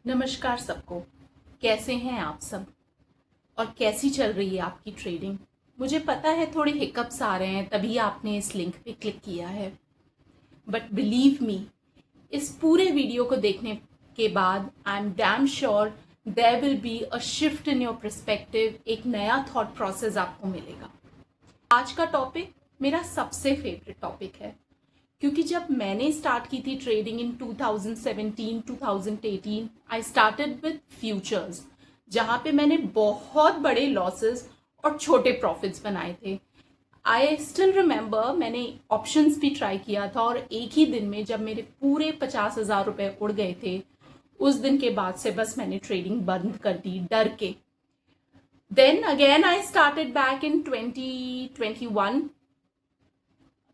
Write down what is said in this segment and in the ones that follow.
नमस्कार सबको। कैसे हैं आप सब और कैसी चल रही है आपकी ट्रेडिंग। मुझे पता है थोड़े हिकअप्स आ रहे हैं, तभी आपने इस लिंक पे क्लिक किया है, बट बिलीव मी, इस पूरे वीडियो को देखने के बाद I am damn sure there will be a shift in your perspective. एक नया थॉट प्रोसेस आपको मिलेगा। आज का टॉपिक मेरा सबसे फेवरेट टॉपिक है, क्योंकि जब मैंने स्टार्ट की थी trading in 2017-2018, I started with futures, जहाँ पे मैंने बहुत बड़े लॉसेस और छोटे प्रॉफिट्स बनाए थे। आई स्टिल रिमेंबर, मैंने ऑप्शंस भी ट्राई किया था और एक ही दिन में जब मेरे पूरे 50,000 रुपए उड़ गए थे, उस दिन के बाद से बस मैंने ट्रेडिंग बंद कर दी डर के। Then again I started back in 2021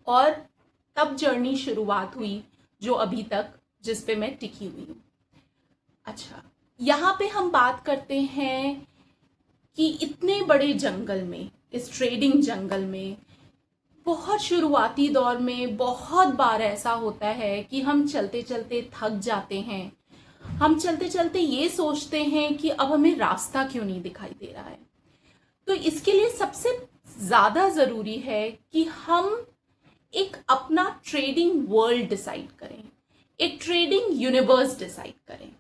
और तब जर्नी शुरुआत हुई जो अभी तक जिस पे मैं टिकी हुई हूँ। अच्छा, यहाँ पे हम बात करते हैं कि इतने बड़े जंगल में, इस ट्रेडिंग जंगल में, बहुत शुरुआती दौर में बहुत बार ऐसा होता है कि हम चलते चलते थक जाते हैं। हम चलते चलते ये सोचते हैं कि अब हमें रास्ता क्यों नहीं दिखाई दे रहा है। तो इसके लिए सबसे ज़्यादा ज़रूरी है कि हम एक अपना ट्रेडिंग वर्ल्ड डिसाइड करें, एक ट्रेडिंग यूनिवर्स डिसाइड करें।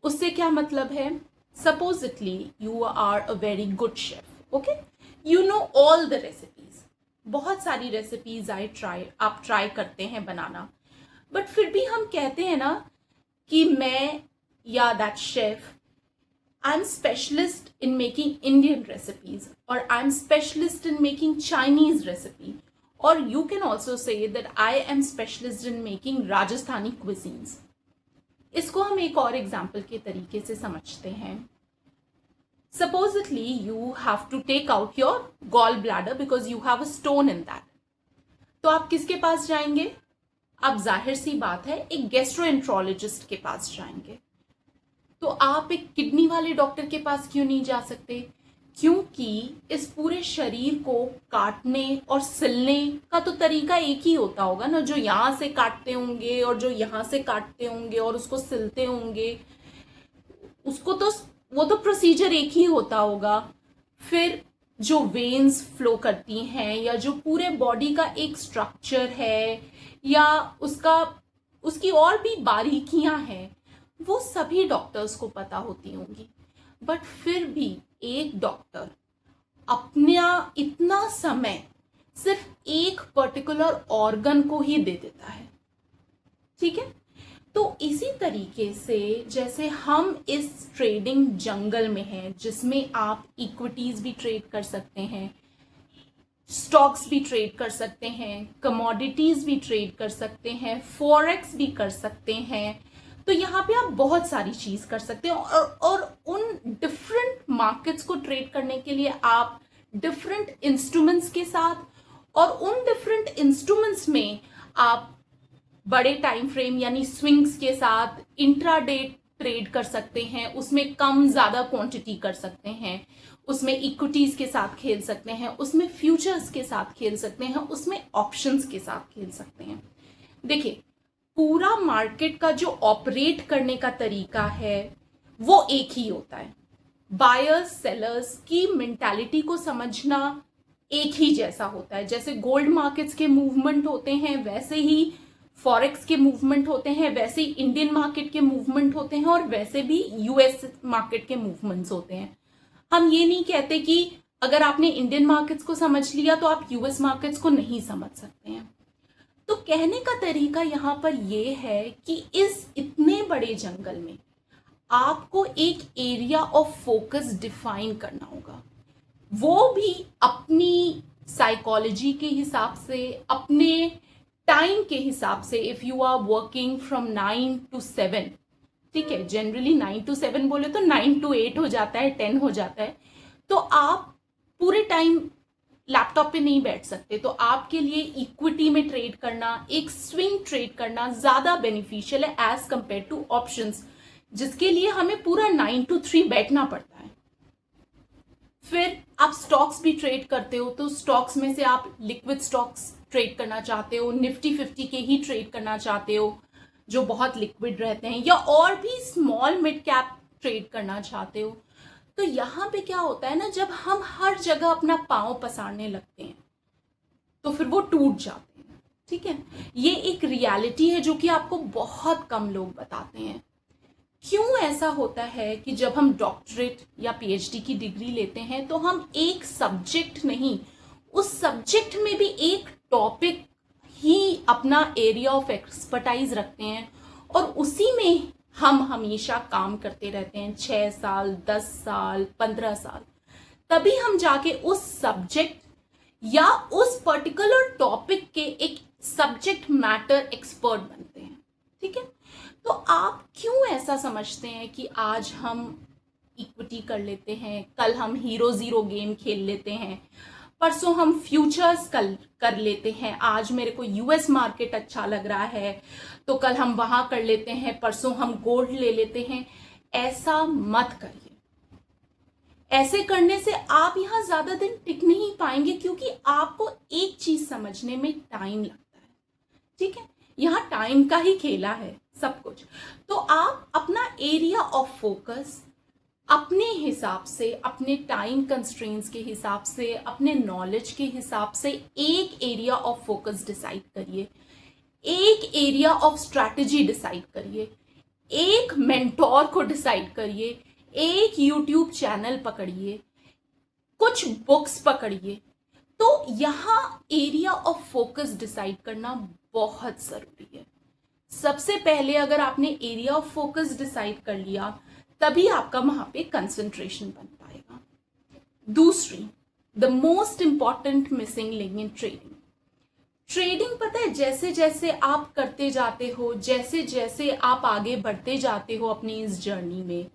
उससे क्या मतलब है? Supposedly you are a very good chef, okay, you know all the recipes, बहुत सारी रेसिपीज आप ट्राई करते हैं बनाना, बट फिर भी हम कहते हैं ना कि मैं या that chef, I am specialist in making Indian recipes, और I am specialist in making Chinese recipe, or you can also say that I am specialist in making Rajasthani cuisines. इसको हम एक और एग्जाम्पल के तरीके से समझते हैं। Supposedly you have to take out your gallbladder because you have a stone in that. तो आप किसके पास जाएंगे? आप जाहिर सी बात है एक गैस्ट्रोएंट्रोलॉजिस्ट के पास जाएंगे। तो आप एक किडनी वाले डॉक्टर के पास क्यों नहीं जा सकते? क्योंकि इस पूरे शरीर को काटने और सिलने का तो तरीका एक ही होता होगा ना, जो यहाँ से काटते होंगे और जो यहाँ से काटते होंगे और उसको सिलते होंगे, उसको तो वो तो प्रोसीजर एक ही होता होगा। फिर जो वेन्स फ्लो करती हैं या जो पूरे बॉडी का एक स्ट्रक्चर है या उसकी और भी बारीकियां हैं, वो सभी डॉक्टर्स को पता होती होंगी। बट फिर भी एक डॉक्टर अपना इतना समय सिर्फ एक पर्टिकुलर ऑर्गन को ही दे देता है, ठीक है। तो इसी तरीके से जैसे हम इस ट्रेडिंग जंगल में हैं, जिसमें आप इक्विटीज भी ट्रेड कर सकते हैं, स्टॉक्स भी ट्रेड कर सकते हैं, कमोडिटीज भी ट्रेड कर सकते हैं, फॉरेक्स भी कर सकते हैं, तो यहाँ पे आप बहुत सारी चीज कर सकते हैं। और उन डिफरेंट मार्केट्स को ट्रेड करने के लिए आप डिफरेंट इंस्ट्रूमेंट्स के साथ, और उन डिफरेंट इंस्ट्रूमेंट्स में आप बड़े टाइम फ्रेम यानी स्विंग्स के साथ इंट्राडे ट्रेड कर सकते हैं। उसमें कम ज्यादा क्वांटिटी कर सकते हैं, उसमें इक्विटीज के साथ खेल सकते हैं, उसमें फ्यूचर्स के साथ खेल सकते हैं, उसमें ऑप्शंस के साथ खेल सकते हैं। देखिए, पूरा मार्केट का जो ऑपरेट करने का तरीका है वो एक ही होता है। बायर्स सेलर्स की मेंटालिटी को समझना एक ही जैसा होता है। जैसे गोल्ड मार्केट्स के मूवमेंट होते हैं, वैसे ही फॉरेक्स के मूवमेंट होते हैं, वैसे ही इंडियन मार्केट के मूवमेंट होते हैं, और वैसे भी यूएस मार्केट के मूवमेंट्स होते हैं। हम ये नहीं कहते कि अगर आपने इंडियन मार्केट्स को समझ लिया तो आप यूएस मार्केट्स को नहीं समझ सकते हैं। तो कहने का तरीका यहाँ पर यह है कि इस इतने बड़े जंगल में आपको एक एरिया ऑफ फोकस डिफाइन करना होगा, वो भी अपनी साइकोलॉजी के हिसाब से, अपने टाइम के हिसाब से। If you are working from 9 to 7, ठीक है, जनरली 9 to 7 बोले तो 9 to 8 हो जाता है, 10 हो जाता है, तो आप पूरे टाइम लैपटॉप पे नहीं बैठ सकते। तो आपके लिए इक्विटी में ट्रेड करना, एक स्विंग ट्रेड करना ज्यादा बेनिफिशियल है एज कंपेयर टू ऑप्शंस, जिसके लिए हमें पूरा 9 to 3 बैठना पड़ता है। फिर आप स्टॉक्स भी ट्रेड करते हो, तो स्टॉक्स में से आप लिक्विड स्टॉक्स ट्रेड करना चाहते हो, निफ्टी 50 के ही ट्रेड करना चाहते हो, जो बहुत लिक्विड रहते हैं, या और भी स्मॉल मिड कैप ट्रेड करना चाहते हो, तो यहाँ पे क्या होता है ना, जब हम हर जगह अपना पाँव पसारने लगते हैं तो फिर वो टूट जाते हैं। ठीक है, ये एक रियलिटी है जो कि आपको बहुत कम लोग बताते हैं। क्यों ऐसा होता है कि जब हम डॉक्टरेट या पीएचडी की डिग्री लेते हैं तो हम एक सब्जेक्ट नहीं, उस सब्जेक्ट में भी एक टॉपिक ही अपना एरिया ऑफ एक्सपर्टाइज रखते हैं और उसी में हम हमेशा काम करते रहते हैं 6 साल, 10 साल, 15 साल, तभी हम जाके उस सब्जेक्ट या उस पर्टिकुलर टॉपिक के एक सब्जेक्ट मैटर एक्सपर्ट बनते हैं। ठीक है, तो आप क्यों ऐसा समझते हैं कि आज हम इक्विटी कर लेते हैं, कल हम हीरो जीरो गेम खेल लेते हैं, परसों हम फ्यूचर्स कल कर लेते हैं, आज मेरे को यूएस मार्केट अच्छा लग रहा है तो कल हम वहां कर लेते हैं, परसों हम गोल्ड ले लेते हैं। ऐसा मत करिए। ऐसे करने से आप यहाँ ज्यादा दिन टिक नहीं पाएंगे, क्योंकि आपको एक चीज समझने में टाइम लगता है। ठीक है, यहाँ टाइम का ही खेला है सब कुछ। तो आप अपना एरिया ऑफ फोकस अपने हिसाब से, अपने टाइम कंस्ट्रेंट्स के हिसाब से, अपने नॉलेज के हिसाब से एक एरिया ऑफ फोकस डिसाइड करिए, एक एरिया ऑफ स्ट्रैटेजी डिसाइड करिए, एक मेंटोर को डिसाइड करिए, एक यूट्यूब चैनल पकड़िए, कुछ बुक्स पकड़िए। तो यहाँ एरिया ऑफ फोकस डिसाइड करना बहुत जरूरी है। सबसे पहले अगर आपने एरिया ऑफ फोकस डिसाइड कर लिया तभी आपका वहां पे कंसंट्रेशन बन पाएगा। दूसरी, the most important missing link in trading. Trading पता है, जैसे जैसे आप करते जाते हो, जैसे जैसे आप आगे बढ़ते जाते हो अपनी इस जर्नी में,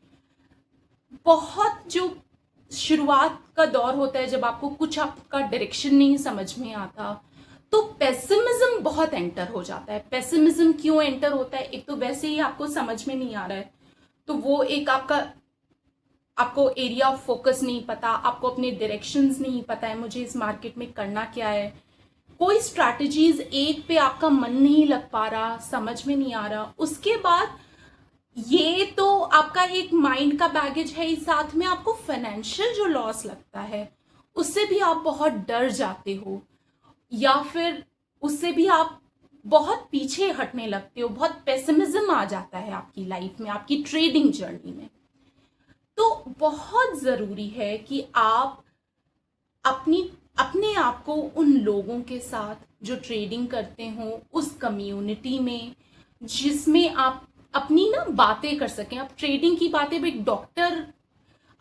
बहुत जो शुरुआत का दौर होता है जब आपको कुछ आपका डायरेक्शन नहीं समझ में आता, तो पेसिमिज्म बहुत एंटर हो जाता है। पेसिमिज्म क्यों एंटर होता है? एक तो वैसे ही आपको समझ में नहीं आ रहा है, तो वो एक आपको एरिया ऑफ फोकस नहीं पता, आपको अपने डायरेक्शंस नहीं पता है, मुझे इस मार्केट में करना क्या है, कोई स्ट्रैटेजीज एक पे आपका मन नहीं लग पा रहा, समझ में नहीं आ रहा। उसके बाद ये तो आपका एक माइंड का बैगेज है ही, साथ में आपको फाइनेंशियल जो लॉस लगता है उससे भी आप बहुत डर जाते हो, या फिर उससे भी आप बहुत पीछे हटने लगते हो, बहुत पेसिमिज्म आ जाता है आपकी लाइफ में, आपकी ट्रेडिंग जर्नी में। तो बहुत जरूरी है कि आप अपने आप को उन लोगों के साथ जो ट्रेडिंग करते हो, उस कम्युनिटी में जिसमें आप अपनी ना बातें कर सकें। आप ट्रेडिंग की बातें भी, एक डॉक्टर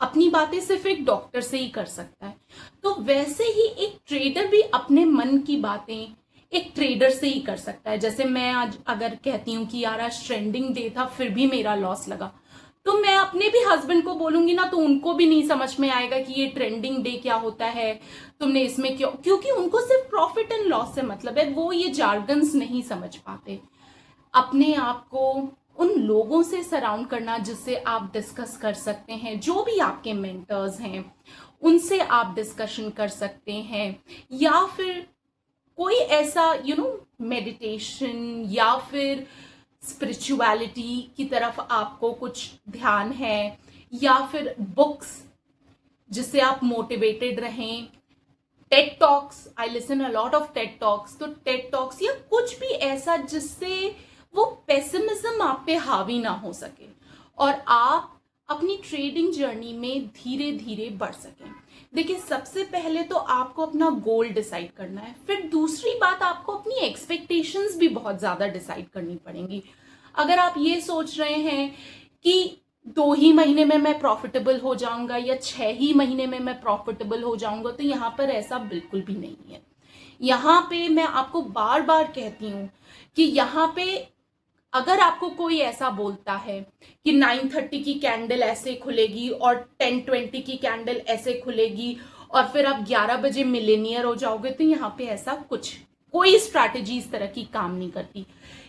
अपनी बातें सिर्फ एक डॉक्टर से ही कर सकता है, तो वैसे ही एक ट्रेडर भी अपने मन की बातें एक ट्रेडर से ही कर सकता है। जैसे मैं आज अगर कहती हूँ कि यार आज ट्रेंडिंग डे था फिर भी मेरा लॉस लगा, तो मैं अपने भी हस्बैंड को बोलूंगी ना, तो उनको भी नहीं समझ में आएगा कि ये ट्रेंडिंग डे क्या होता है, तुमने इसमें क्यों, क्योंकि उनको सिर्फ प्रॉफिट एंड लॉस से मतलब है, वो ये जार्गन्स नहीं समझ पाते। अपने आप को उन लोगों से सराउंड करना जिससे आप डिस्कस कर सकते हैं, जो भी आपके मेंटर्स हैं उनसे आप डिस्कशन कर सकते हैं, या फिर कोई ऐसा मेडिटेशन या फिर स्पिरिचुअलिटी की तरफ आपको कुछ ध्यान है, या फिर बुक्स जिससे आप मोटिवेटेड रहें। Ted talks, I listen a lot of Ted talks, तो टेड टॉक्स या कुछ भी ऐसा जिससे वो पेसिमिज्म आप पे हावी ना हो सके और आप अपनी ट्रेडिंग जर्नी में धीरे धीरे बढ़ सकें। देखिए, सबसे पहले तो आपको अपना गोल डिसाइड करना है, फिर दूसरी बात आपको अपनी एक्सपेक्टेशंस भी बहुत ज़्यादा डिसाइड करनी पड़ेंगी। अगर आप ये सोच रहे हैं कि 2 ही महीने में मैं प्रॉफिटेबल हो जाऊंगा या 6 ही महीने में मैं प्रॉफिटेबल हो जाऊंगा, तो यहाँ पर ऐसा बिल्कुल भी नहीं है। यहाँ पे मैं आपको बार बार कहती हूँ कि यहाँ पे अगर आपको कोई ऐसा बोलता है कि 9:30 की कैंडल ऐसे खुलेगी और 10:20 की कैंडल ऐसे खुलेगी और फिर आप 11 बजे मिलेनियर हो जाओगे, तो यहाँ पे ऐसा कोई स्ट्रैटेजी इस तरह की काम नहीं करती।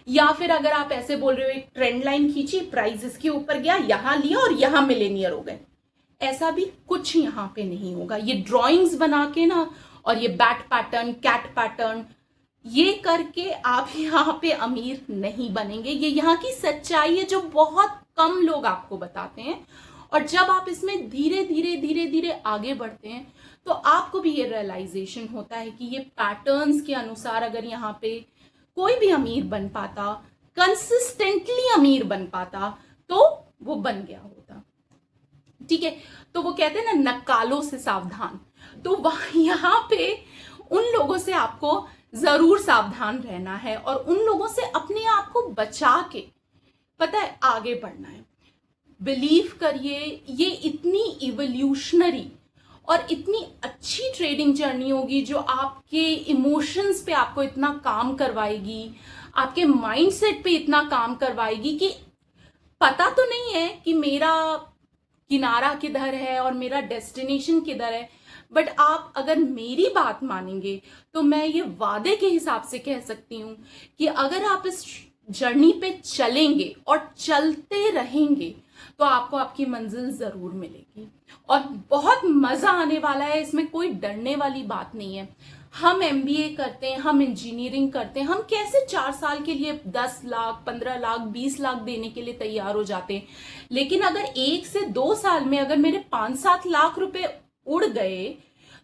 या फिर अगर आप ऐसे बोल रहे हो एक ट्रेंड लाइन खींची, प्राइस इसके ऊपर गया, यहां लिया और यहां मिलेनियर हो गए, ऐसा भी कुछ यहाँ पे नहीं होगा। ये ड्रॉइंग्स बना के ना, और ये बैट पैटर्न, कैट पैटर्न, ये करके आप यहाँ पे अमीर नहीं बनेंगे। ये यहाँ की सच्चाई है जो बहुत कम लोग आपको बताते हैं। और जब आप इसमें धीरे धीरे धीरे धीरे आगे बढ़ते हैं तो आपको भी ये रियलाइजेशन होता है कि ये पैटर्न्स के अनुसार अगर यहाँ पे कोई भी अमीर बन पाता, कंसिस्टेंटली अमीर बन पाता, तो वो बन गया होता। ठीक है, तो वो कहते हैं ना, नक्कालों से सावधान। तो वह यहाँ पे उन लोगों से आपको जरूर सावधान रहना है और उन लोगों से अपने आप को बचा के पता है आगे बढ़ना है। बिलीव करिए, ये इतनी इवोल्यूशनरी और इतनी अच्छी ट्रेडिंग जर्नी होगी जो आपके इमोशंस पे आपको इतना काम करवाएगी, आपके माइंडसेट पे इतना काम करवाएगी कि पता तो नहीं है कि मेरा किनारा किधर है और मेरा डेस्टिनेशन किधर है, बट आप अगर मेरी बात मानेंगे तो मैं ये वादे के हिसाब से कह सकती हूँ कि अगर आप इस जर्नी पे चलेंगे और चलते रहेंगे तो आपको आपकी मंजिल जरूर मिलेगी और बहुत मजा आने वाला है। इसमें कोई डरने वाली बात नहीं है। हम MBA करते हैं, हम इंजीनियरिंग करते हैं, हम कैसे 4 साल के लिए 10 लाख 15 लाख 20 लाख देने के लिए तैयार हो जाते हैं, लेकिन अगर 1 से 2 साल में अगर मेरे 5-7 लाख रुपए उड़ गए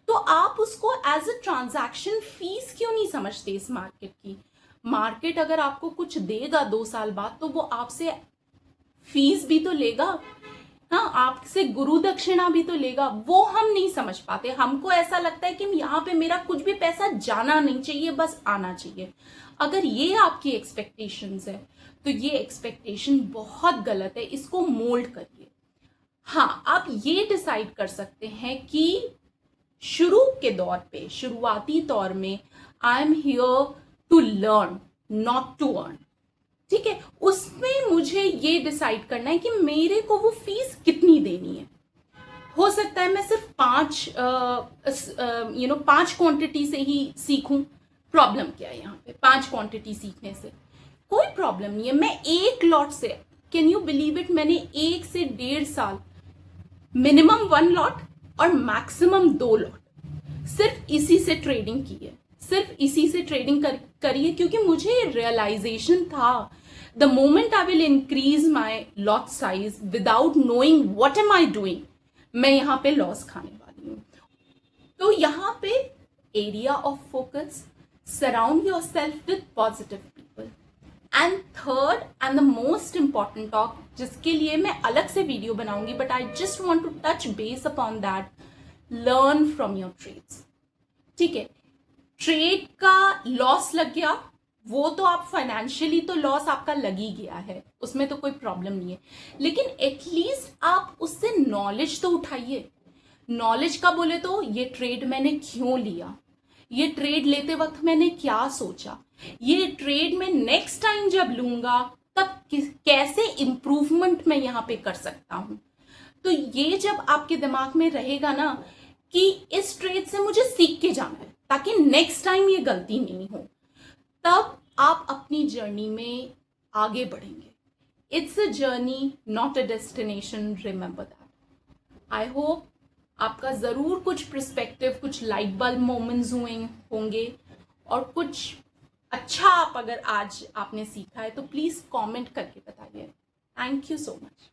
तो आप उसको एज अ ट्रांजैक्शन फीस क्यों नहीं समझते इस मार्केट की। मार्केट अगर आपको कुछ देगा 2 साल बाद तो वो आपसे फीस भी तो लेगा, हाँ, आपसे गुरु दक्षिणा भी तो लेगा। वो हम नहीं समझ पाते। हमको ऐसा लगता है कि यहाँ पे मेरा कुछ भी पैसा जाना नहीं चाहिए, बस आना चाहिए। अगर ये आपकी एक्सपेक्टेशंस है तो ये एक्सपेक्टेशन बहुत गलत है। इसको मोल्ड करिए। हाँ, आप ये डिसाइड कर सकते हैं कि शुरू के दौर पे, शुरुआती दौर में, I am here to learn not to earn. ठीक है, उसमें मुझे ये डिसाइड करना है कि मेरे को वो फीस कितनी देनी है। हो सकता है मैं सिर्फ 5 क्वांटिटी से ही सीखूं। प्रॉब्लम क्या है यहाँ पे? 5 क्वांटिटी सीखने से कोई प्रॉब्लम नहीं है। मैं 1 लॉट से, कैन यू बिलीव इट, मैंने 1 से 1.5 साल मिनिमम 1 लॉट और मैक्सिमम 2 लॉट सिर्फ इसी से ट्रेडिंग की है। सिर्फ इसी से ट्रेडिंग करी है क्योंकि मुझे रियलाइजेशन था the moment I will increase my lot size without knowing what am I doing, मैं यहाँ पे लॉस खाने वाली हूँ। तो यहाँ पे area of focus, surround yourself with positive people. And third and the most important talk, जिसके लिए मैं अलग से वीडियो बनाऊंगी, but I just want to touch base upon that, learn from your trades. ठीक है, ट्रेड का loss लग गया, वो तो आप फाइनेंशियली तो लॉस आपका लग ही गया है, उसमें तो कोई प्रॉब्लम नहीं है, लेकिन एटलीस्ट आप उससे नॉलेज तो उठाइए। नॉलेज का बोले तो ये ट्रेड मैंने क्यों लिया, ये ट्रेड लेते वक्त मैंने क्या सोचा, ये ट्रेड में नेक्स्ट टाइम जब लूंगा तब कैसे इंप्रूवमेंट मैं यहाँ पे कर सकता हूँ। तो ये जब आपके दिमाग में रहेगा ना कि इस ट्रेड से मुझे सीख के जाना है ताकि नेक्स्ट टाइम ये गलती नहीं हो, तब आप अपनी जर्नी में आगे बढ़ेंगे। It's a journey not a destination, remember that. I hope आपका जरूर कुछ पर्सपेक्टिव, कुछ लाइट बल्ब मोमेंट्स हुए होंगे और कुछ अच्छा आप अगर आज आपने सीखा है तो प्लीज कमेंट करके बताइए। Thank you so much.